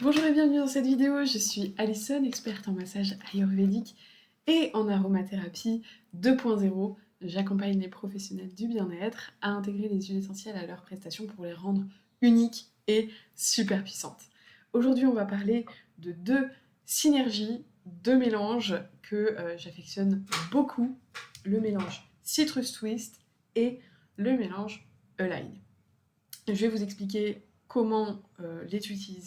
Bonjour et bienvenue dans cette vidéo, je suis Alison, experte en massage ayurvédique et en aromathérapie 2.0. J'accompagne les professionnels du bien-être à intégrer les huiles essentielles à leurs prestations pour les rendre uniques et super puissantes. Aujourd'hui, on va parler de deux synergies, deux mélanges que j'affectionne beaucoup, le mélange Citrus Twist et le mélange Align. Je vais vous expliquer comment les utiliser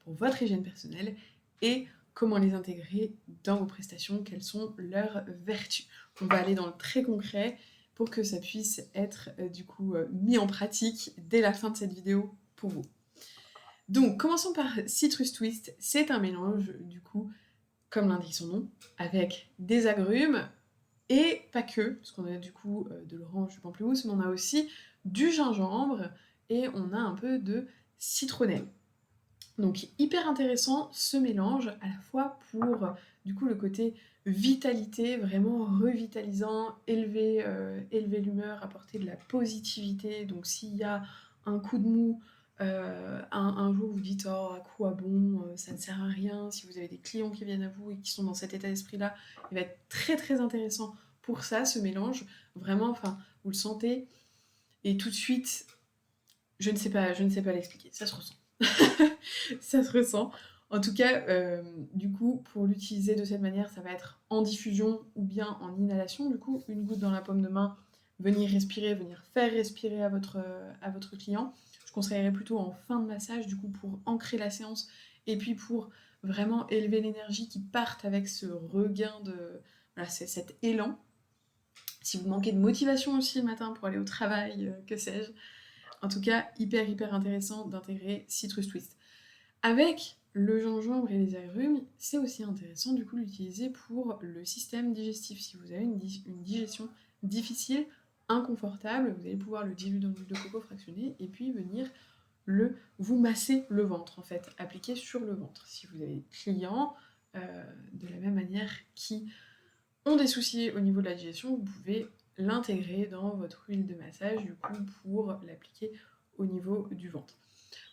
pour votre hygiène personnelle et comment les intégrer dans vos prestations, quelles sont leurs vertus. On va aller dans le très concret pour que ça puisse être mis en pratique dès la fin de cette vidéo pour vous. Donc commençons par Citrus Twist, c'est un mélange comme l'indique son nom, avec des agrumes et pas que, parce qu'on a de l'orange, du pamplemousse, mais on a aussi du gingembre et on a un peu de citronnelle. Donc hyper intéressant ce mélange, à la fois pour le côté vitalité, vraiment revitalisant, élever l'humeur, apporter de la positivité. Donc s'il y a un coup de mou, un jour vous dites oh à quoi bon, ça ne sert à rien, si vous avez des clients qui viennent à vous et qui sont dans cet état d'esprit-là, il va être très très intéressant pour ça, ce mélange. Vraiment, enfin, vous le sentez, et tout de suite, je ne sais pas l'expliquer, ça se ressent. Ça se ressent. En tout cas, pour l'utiliser de cette manière, ça va être en diffusion ou bien en inhalation. Du coup, une goutte dans la paume de main, venir faire respirer à votre client. Je conseillerais plutôt en fin de massage, pour ancrer la séance et puis pour vraiment élever l'énergie qui parte avec ce regain voilà, c'est cet élan. Si vous manquez de motivation aussi le matin pour aller au travail, que sais-je. En tout cas, hyper intéressant d'intégrer Citrus Twist. Avec le gingembre et les agrumes, c'est aussi intéressant de l'utiliser pour le système digestif. Si vous avez une digestion difficile, inconfortable, vous allez pouvoir le diluer dans l'huile de coco fractionnée et puis venir vous masser le ventre, en fait, appliquer sur le ventre. Si vous avez des clients, de la même manière, qui ont des soucis au niveau de la digestion, vous pouvez l'intégrer dans votre huile de massage, pour l'appliquer au niveau du ventre.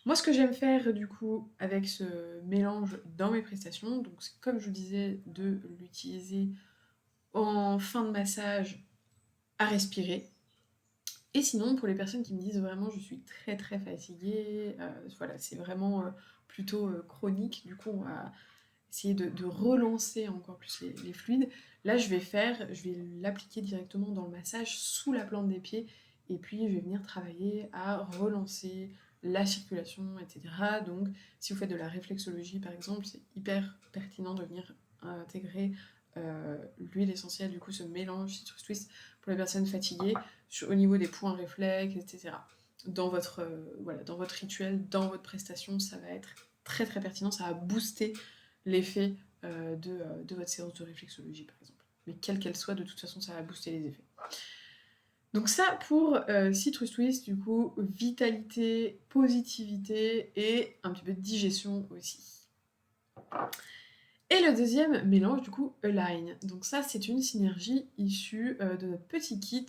Moi, ce que j'aime faire, avec ce mélange dans mes prestations, donc c'est comme je vous disais, de l'utiliser en fin de massage à respirer. Et sinon, pour les personnes qui me disent vraiment je suis très fatiguée, voilà, c'est vraiment plutôt chronique, on va essayer de relancer encore plus les fluides. Là, je vais l'appliquer directement dans le massage sous la plante des pieds, et puis je vais venir travailler à relancer la circulation, etc. Donc, si vous faites de la réflexologie, par exemple, c'est hyper pertinent de venir intégrer l'huile essentielle, ce mélange Citrus Twist pour les personnes fatiguées, au niveau des points réflexes, etc. Dans votre rituel, dans votre prestation, ça va être très pertinent, ça va booster l'effet de votre séance de réflexologie, par exemple. Mais quelle qu'elle soit, de toute façon, ça va booster les effets. Donc ça pour Citrus Twist, vitalité, positivité et un petit peu de digestion aussi. Et le deuxième mélange, Align. Donc ça, c'est une synergie issue de notre petit kit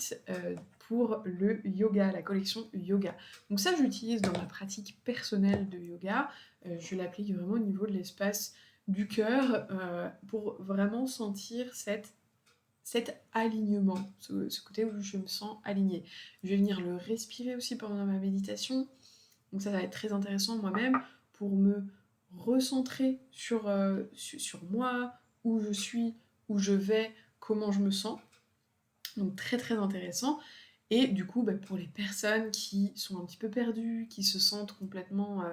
pour le yoga, la collection yoga. Donc ça, je l'utilise dans ma pratique personnelle de yoga. Je l'applique vraiment au niveau de l'espace du cœur pour vraiment sentir cet alignement, ce côté où je me sens alignée. Je vais venir le respirer aussi pendant ma méditation. Donc ça va être très intéressant moi-même pour me recentrer sur moi, où je suis, où je vais, comment je me sens. Donc très intéressant. Et pour les personnes qui sont un petit peu perdues, qui se sentent complètement,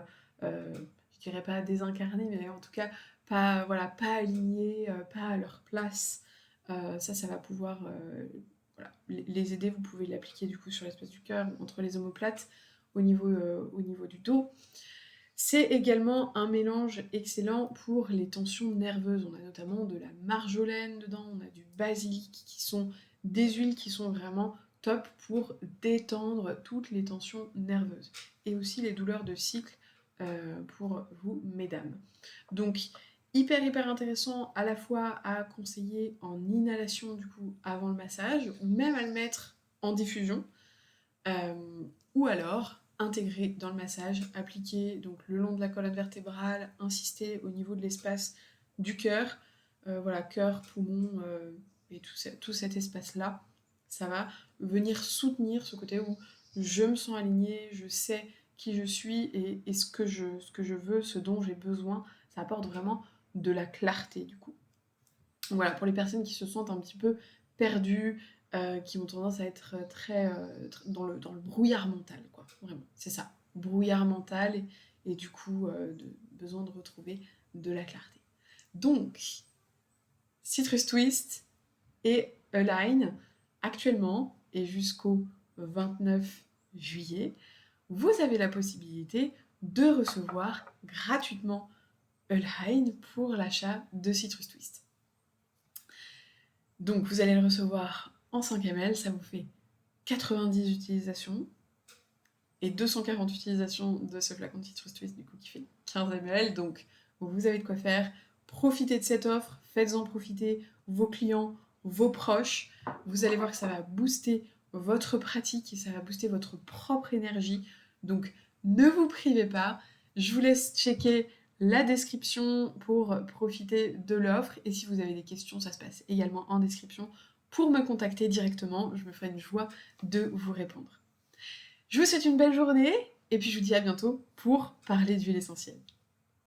je dirais pas désincarnées, mais en tout cas pas alignées, pas à leur place, ça va pouvoir les aider. Vous pouvez l'appliquer sur l'espace du cœur, entre les omoplates, au niveau du dos. C'est également un mélange excellent pour les tensions nerveuses. On a notamment de la marjolaine dedans, on a du basilic, qui sont des huiles qui sont vraiment top pour détendre toutes les tensions nerveuses. Et aussi les douleurs de cycle pour vous, mesdames. Donc, hyper intéressant à la fois à conseiller en inhalation avant le massage, ou même à le mettre en diffusion, ou alors intégrer dans le massage, appliquer donc le long de la colonne vertébrale, insister au niveau de l'espace du cœur, voilà, cœur, poumon et tout cet espace-là, ça va venir soutenir ce côté où je me sens alignée, je sais qui je suis et ce que je veux, ce dont j'ai besoin, ça apporte vraiment de la clarté du coup. Voilà, pour les personnes qui se sentent un petit peu perdues, qui ont tendance à être très dans le brouillard mental, quoi. Vraiment, c'est ça. Brouillard mental et du coup, besoin de retrouver de la clarté. Donc, Citrus Twist et Align, actuellement, et jusqu'au 29 juillet, vous avez la possibilité de recevoir gratuitement Align pour l'achat de Citrus Twist. Donc vous allez le recevoir en 5 ml, ça vous fait 90 utilisations et 240 utilisations de ce flacon de Citrus Twist du coup qui fait 15 ml. Donc vous avez de quoi faire. Profitez de cette offre, faites-en profiter vos clients, vos proches. Vous allez voir que ça va booster votre pratique et ça va booster votre propre énergie. Donc ne vous privez pas. Je vous laisse checker la description pour profiter de l'offre. Et si vous avez des questions, ça se passe également en description pour me contacter directement. Je me ferai une joie de vous répondre. Je vous souhaite une belle journée et puis je vous dis à bientôt pour parler d'huile essentielle.